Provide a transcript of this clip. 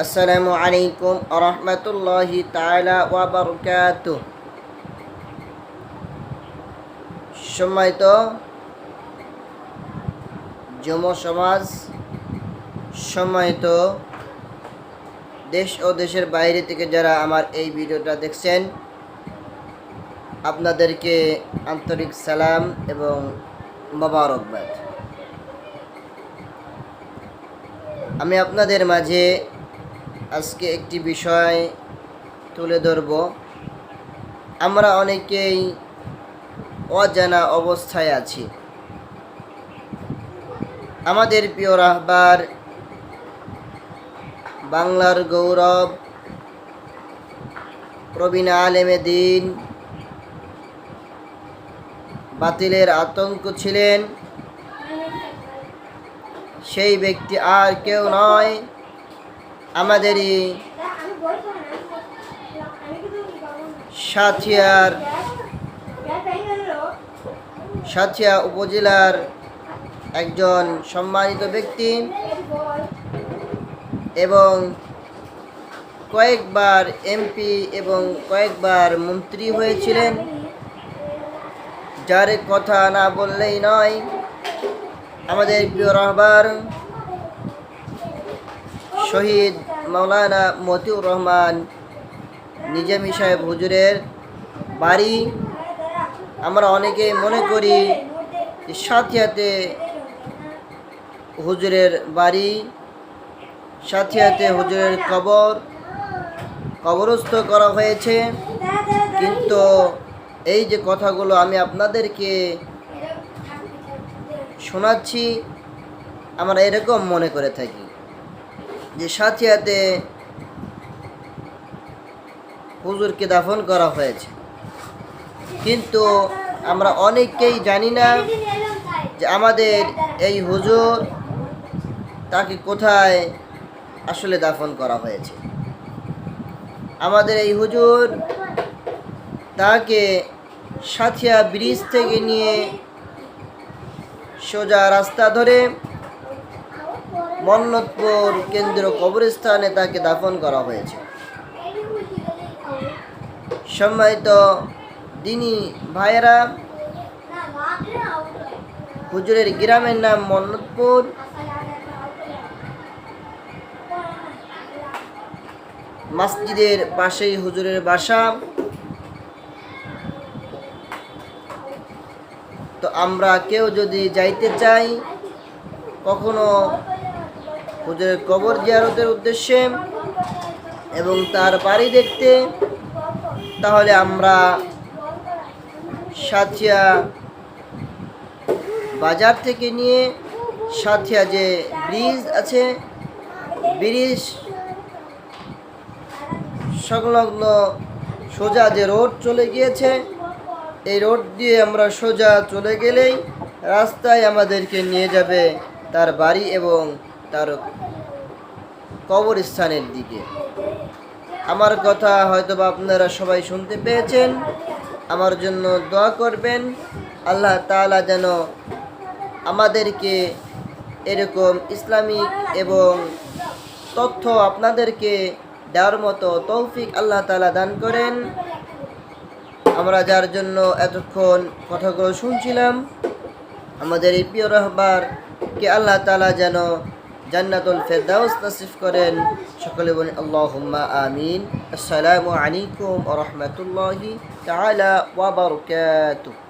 আসসালামু আলাইকুম আরহামাতুল্লাহি তাআলা ওয়া বারাকাতুহু। সম্মানিত যুব সমাজ, সম্মানিত দেশ ও দেশের বাইরে থেকে যারা আমার এই ভিডিওটা দেখছেন, আপনাদেরকে আন্তরিক সালাম এবং মোবারকবাদ। আমি আপনাদের মাঝে আজকে একটি বিষয় তুলে ধরব। আমরা অনেকেই অজানা অবস্থায় আছি। আমাদের প্রিয় রাহবার, বাংলার গৌরব, প্রবীণ আলেমে দ্বীন, বাতিলের আতঙ্ক ছিলেন। সেই ব্যক্তি আর কেউ নয়, আমাদেরই সাঁথিয়া উপজেলার একজন সম্মানিত ব্যক্তি এবং কয়েকবার এমপি এবং কয়েকবার মন্ত্রী হয়েছিলেন, যার কথা না বললেই নয়। আমাদের প্রিয় রাহবার শহীদ মাওলানা মতিউর রহমান নিজামী সাহেব হুজুরের বাড়ি। আমরা অনেকেই মনে করি যে সাথিয়াতে হুজুরের বাড়ি, সাথিয়াতে হুজুরের কবরস্থ করা হয়েছে। কিন্তু এই যে কথাগুলো আমি আপনাদেরকে শোনাচ্ছি, আমরা এরকম মনে করে থাকি যে সাথিয়াতে হুজুরকে দাফন করা হয়েছে, কিন্তু আমরা অনেকেই জানি না যে আমাদের এই হুজুর তাকে কোথায় আসলে দাফন করা হয়েছে। আমাদের এই হুজুর তাকে সাথিয়া ব্রিজ থেকে নিয়ে সোজা রাস্তা ধরে মন্নতপুর কেন্দ্রীয় কবরস্থানে তাকে দাফন করা হয়েছে। সম্মানিত দিনী ভাইয়েরা, হুজুরের গ্রামের নাম মন্নতপুর। মসজিদের পাশেই হুজুরের বাসা। তো আমরা কেউ যদি যাইতে চাই কখনো হুজুরের কবর জিয়ারতের উদ্দেশ্যে এবং তার বাড়ি দেখতে, তাহলে আমরা সাথিয়া বাজার থেকে নিয়ে সাথিয়া যে ব্রিজ আছে, ব্রিজ সংলগ্ন সোজা যে রোড চলে গিয়েছে, এই রোড দিয়ে আমরা সোজা চলে গেলেই রাস্তায় আমাদেরকে নিয়ে যাবে তার বাড়ি এবং তার কবরস্থানের দিকে। আমার কথা হয়তোবা আপনারা সবাই শুনতে পেয়েছেন। আমার জন্য দোয়া করবেন, আল্লাহ তাআলা যেন আমাদেরকে এরকম ইসলামিক এবং তথ্য আপনাদেরকে দেওয়ার মতো তৌফিক আল্লাহ তাআলা দান করেন। আমরা যার জন্য এতক্ষণ কথাগুলো শুনছিলাম, আমাদের এই প্রিয় রাহবারকে আল্লাহ তাআলা যেন জান্নাতুল ফেরদাউস নসিব করেন। সকলে বলেন আল্লাহুম্মা আমিন। আসসালামু আলাইকুম ওয়া রাহমাতুল্লাহি তাআলা ওয়া বারাকাতুহু।